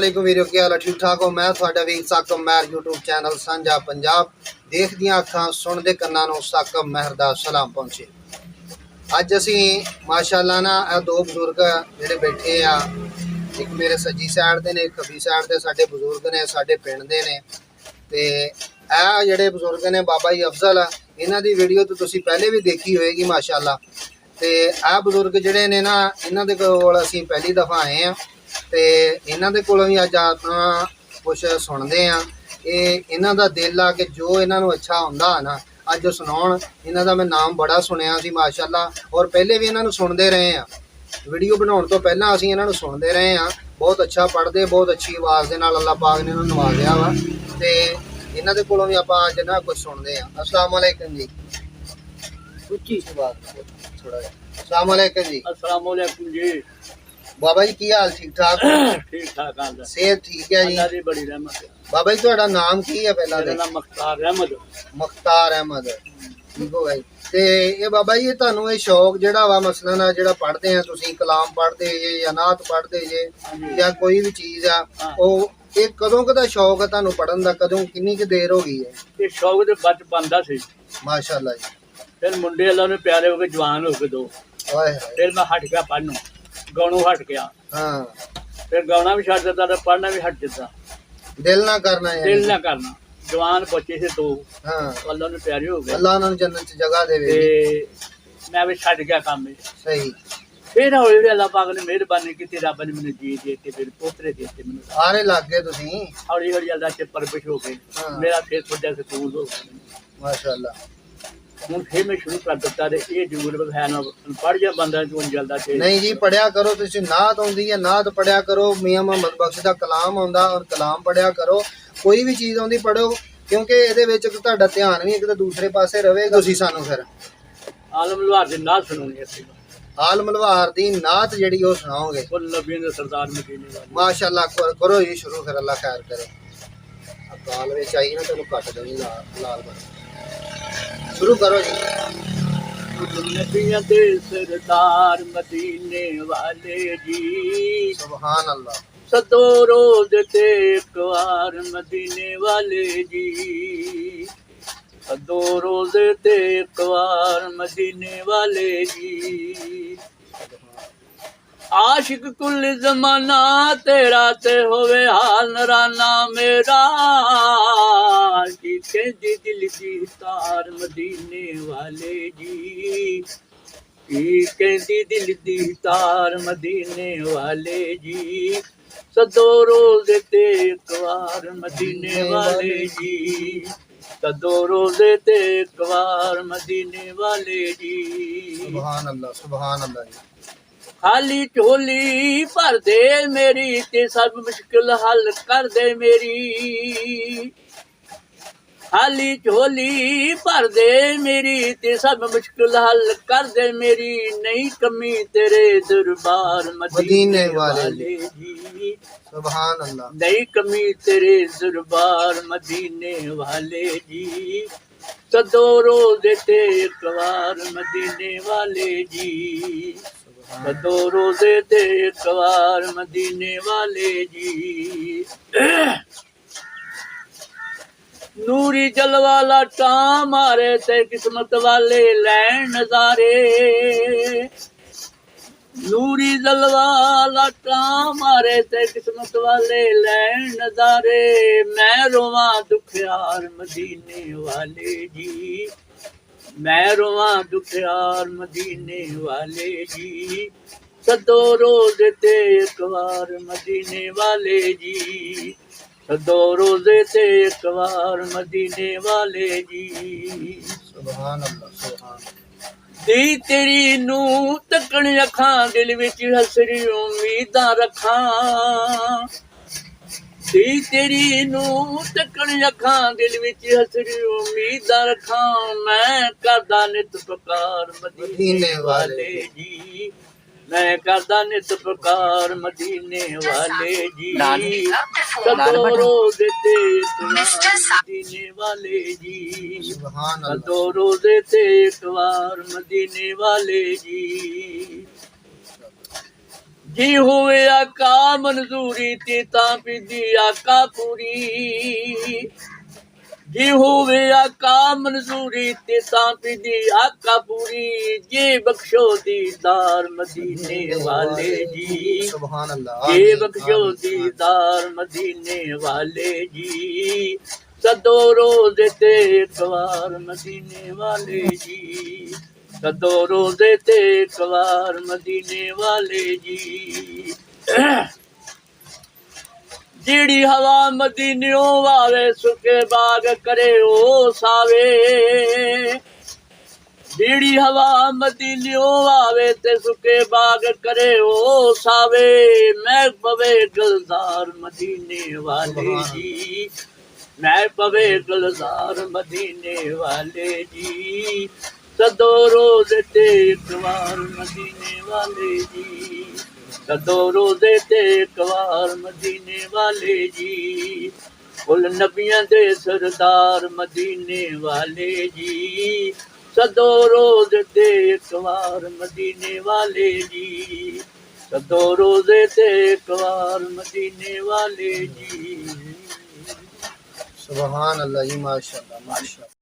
वालेकुम वीरो, क्या हाल है? ठीक ठाक हो? मैं थोड़ा वीर साकब महर यूट्यूब चैनल साझा पंजाब देखदियां अखां सुनदे कन्नां नूं साकब महर दा सलाम पहुंचे। अज असी माशाअल्लाह ना दो बजुर्ग जिहड़े बैठे आ, एक मेरे सज्जी साइड दे ने, एक खब्बी साइड दे साडे बजुर्ग ने, साडे पिंड दे ने। ते ਇਹ ਜਿਹੜੇ ਬਜ਼ੁਰਗ ਨੇ ਬਾਬਾ ਜੀ ਅਫਜ਼ਲ, ਇਹਨਾਂ ਦੀ ਵੀਡੀਓ ਤਾਂ ਤੁਸੀਂ ਪਹਿਲੇ ਵੀ ਦੇਖੀ ਹੋਏਗੀ ਮਾਸ਼ਾਅੱਲਾ। ਤੇ ਇਹ ਬਜ਼ੁਰਗ ਜਿਹੜੇ ਨੇ ਨਾ, ਇਹਨਾਂ ਦੇ ਕੋਲ ਅਸੀਂ ਪਹਿਲੀ ਦਫਾ ਆਏ ਆ ਤੇ ਇਹਨਾਂ ਦੇ ਕੋਲੋਂ ਵੀ ਅੱਜ ਆਪਾਂ ਕੁਝ ਸੁਣਦੇ ਆ। ਇਹ ਇਹਨਾਂ ਦਾ ਦਿਲ ਆ ਕਿ ਜੋ ਇਹਨਾਂ ਨੂੰ ਅੱਛਾ ਹੁੰਦਾ ਨਾ ਅੱਜ ਸੁਣਾਉਣ। ਇਹਨਾਂ ਦਾ ਮੈਂ ਨਾਮ ਬੜਾ ਸੁਣਿਆ ਸੀ ਮਾਸ਼ਾਅੱਲਾ, ਔਰ ਪਹਿਲੇ ਵੀ ਇਹਨਾਂ ਨੂੰ ਸੁਣਦੇ ਰਹੇ ਆ। ਵੀਡੀਓ ਬਣਾਉਣ ਤੋਂ ਪਹਿਲਾਂ ਅਸੀਂ ਇਹਨਾਂ ਨੂੰ ਸੁਣਦੇ ਰਹੇ ਆ। ਬਹੁਤ ਅੱਛਾ ਪੜ੍ਹਦੇ, ਬਹੁਤ ਅੱਛੀ ਆਵਾਜ਼ ਦੇ ਨਾਲ ਅੱਲਾਹ ਪਾਕ ਨੇ ਇਹਨਾਂ ਨੂੰ ਨਵਾਜ਼ਿਆ ਵਾ। ਤੇ ਇਹਨਾਂ ਦੇ ਕੋਲੋਂ ਵੀ ਆਪਾਂ ਅੱਜ ਨਾ ਕੁਝ ਸੁਣਦੇ ਆ। अस्सलाम वालेकुम जी, ਉੱਚੀ ਆਵਾਜ਼ ਥੋੜਾ ਜਿਹਾ। अस्सलाम वालेकुम जी। अस्सलाम वालेकुम जी। बाबा जी की हाल? ठीक ठाक? ठीक ठाक हाल है, सेहत ठीक है जी? अल्लाह दी बड़ी रहमत है। बाबा जी ਤੁਹਾਡਾ ਨਾਮ ਕੀ ਹੈ ਪਹਿਲਾਂ मेरा ਤੇ? नाम मुख्तार अहमद। ਮੁਖਤਾਰ ਅਹਿਮਦ। ਠੀਕ ਹੋ ਭਾਈ। ਤੇ ਇਹ ਬਾਬਾ ਜੀ, ਇਹ ਤੁਹਾਨੂੰ ਇਹ ਸ਼ੌਕ ਜਿਹੜਾ ਵਾ ਮਸਲਨ ਆ ਜਿਹੜਾ ਪੜ੍ਹਦੇ ਆ ਤੁਸੀਂ, ਕਲਾਮ ਪੜ੍ਹਦੇ ਜੇ ਜਾਂ ਨਾਤ ਪੜ੍ਹਦੇ ਜੇ ਜਾਂ ਕੋਈ ਵੀ ਚੀਜ਼ ਆ, ਉਹ ਇਹ ਕਦੋਂ ਕਦਾ ਸ਼ੌਕ ਆ ਤੁਹਾਨੂੰ ਪੜ੍ਹਨ ਦਾ? ਕਦੋਂ, ਕਿੰਨੀ ਕੁ ਦੇਰ ਹੋ ਗਈ ਹੈ? ये शौक तो बचपन दा सी, माशाअल्लाह जी। फिर मुंडे अल्लाह ने प्यारे हो गए, जवान हो गए दो। ओए होए। फिर मैं हट गया पढ़नों, गानों हट गया। हाँ, फिर गाना भी छड़ देता था, पढ़ना भी हट देता। दिल ना करना है। दिल ना करना। जवान बच्चे से दो, हाँ, अल्लाह ने प्यारे हो गए अल्लाह उन्होंने जन्नत च जगह देवे। ते मैं भी छड़ गया काम में। सही। फिर हौली हौली अल्लाह पाक ने मेहरबानी की, रब ने मैंने जी देते, फिर पोतरे देते मैंने। सारे लग गए तुसी। हौली हौली अल्लाह से परवरिश हो गई, हाँ। मेरा फिर थोड़ा स्कूल हो गया। माशाअल्लाह। ਹੁਣ ਫਿਰ ਮੈਂ ਸ਼ੁਰੂ ਕਰ ਦਿੱਤਾ ਤੇ ਇਹ ਜ਼ਰੂਰ ਹੈ ਨਾ ਪੜ ਜਾ ਬੰਦਾ ਤੂੰ ਜਲਦਾ ਤੇ नहीं जी, पढ़िया करो। तुसी नात आउंदी है, नात पढ़िया करो। मियां मोहम्मद बख्श दा कलाम आउंदा, और कलाम पढ़िया करो। कोई भी चीज़ आउंदी पढ़ो, क्योंकि ਇਹਦੇ ਵਿੱਚ ਤੁਹਾਡਾ ਧਿਆਨ ਵੀ ਇੱਕ ਤਾਂ ਦੂਸਰੇ ਪਾਸੇ ਰਹੇਗਾ। ਤੁਸੀਂ ਸਾਨੂੰ ਫਿਰ ਆਲਮ ਲੁਹਾਰ ਦੇ ਨਾਲ ਸੁਣਾਉਣੀ ਅਸੀਂ ਆਲਮ ਲਵਾਰ ਦੀ ਨਾਤ ਜਿਹੜੀ ਉਹ ਸੁਣਾਓਗੇ। ਕੁੱਲ ਨਬੀਆਂ ਦੇ ਸਰਦਾਰ ਮਦੀਨੇ ਵਾਲੇ। ਮਾਸ਼ਾਅੱਲਾ। ਕरो ਜੀ ਸ਼ੁਰੂ, ਫਿਰ ਅੱਲਾ ਖੈਰ ਕਰੇ। ਅਕਾਲ ਵਿੱਚ ਆਈ ਨਾ ਤੈਨੂੰ ਕੱਟ ਦੇਣੀ ਲਾਲ ਬਣ। शुरू करो जी। नबियां दे सरदार मदीने वाले जी, सुभान अल्लाह। सदो रोज ते एक बार मदीने वाले जी, सदो रोज ते एक बार मदीने वाले जी। आशिक कुल जमाना तेरा ते होवे हाल नराना मेरा, की कहंदी दिल दी तार मदीने वाले जी, की कहंदी दिल दी तार मदीने वाले जी। सदो रोज ते एक बार मदीने वाले जी, सदो रोज ते एक बार मदीने वाले जी। सुभान अल्लाह, सुभान अल्लाह जी। खाली झोली भर दे मेरी ते सब मुश्किल हल कर दे मेरी, खाली झोली भर दे मेरी ते सब मुश्किल हल कर दे मेरी। नहीं कमी तेरे दरबार मदीने वाले जी, सुभान अल्लाह। नहीं कमी तेरे दरबार मदीने वाले जी। सदो रोज ते एक बार मदीने वाले जी, सदो रोजे ते एक बार मदीने वाले जी। नूरी जलवाला टा मारे ते किस्मत वाले लैन नजारे, नूरी जलवाला टा मारे ते किस्मत वाले लैन नजारे। मैं रोवां दुखियार मदीने वाले जी, मैं रोवां दुखियार मदीने वाले जी। सदो रोज ते एक बार मदीने वाले जी, सदो रोज ते एक बार मदीने वाले जी। सुभान अल्लाह, सुभान। दी तेरी नू तकन अखां, दिल विच हसरी उम्मीदां रखां। दी तेरी नू तकन अखां, दिल विच हसरी उम्मीदां रखां। मैं करदा नित पुकार मदीने वाले जी, मैं करदा नित पुकार मदीने वाले जी। सदो रोज ते एक बार मदीने वाले जी, सुभान सदो अल्लाह। रोज ते एक बार मदीने वाले जी। जी हुए आका मंजूरी ते पीदी आका पूरी जी हुए आका मंजूरी ते पीदी आका पूरी जी बख्शो दीदार मदीने वाले जी सुभान अल्लाह ये आमीन बख्शो आमीन दीदार मदीने वाले जी सदो रोज़ ते एक बार मदीने वाले जी सदो रोज़े ते एक बार मदीने वाले जी ਜਿਹੜੀ ਹਵਾ ਮਦੀਨਿਓਂ ਆਵੇ ਸੁੱਕੇ ਬਾਗ ਕਰੇ ਉਹ ਸਾਵੇ ਜਿਹੜੀ ਹਵਾ ਮਦੀਨਿਓਂ ਆਵੇ ਤੇ ਸੁੱਕੇ ਬਾਗ ਕਰੇ ਉਹ ਸਾਵੇ ਮੈਂ ਪਵੇ ਗਲਜ਼ਾਰ ਮਦੀਨੇ ਵਾਲੇ ਜੀ ਮੈਂ ਪਵੇ ਗਲਜ਼ਾਰ ਮਦੀਨੇ ਵਾਲੇ ਜੀ ਸਦੋ ਰੋਜ਼ ਤੇ ਇੱਕ ਵਾਰ ਮਦੀਨੇ ਵਾਲੇ ਜੀ सदो रोज़े ते एक बार मदीने वाले जी कुल नबियां दे सरदार मदीने वाले जी सदो रोज़े ते एक बार मदीने वाले जी सदो रोज़े ते एक बार मदीने वाले जी सुभान अल्लाह जी माशाअल्लाह माशाअल्लाह।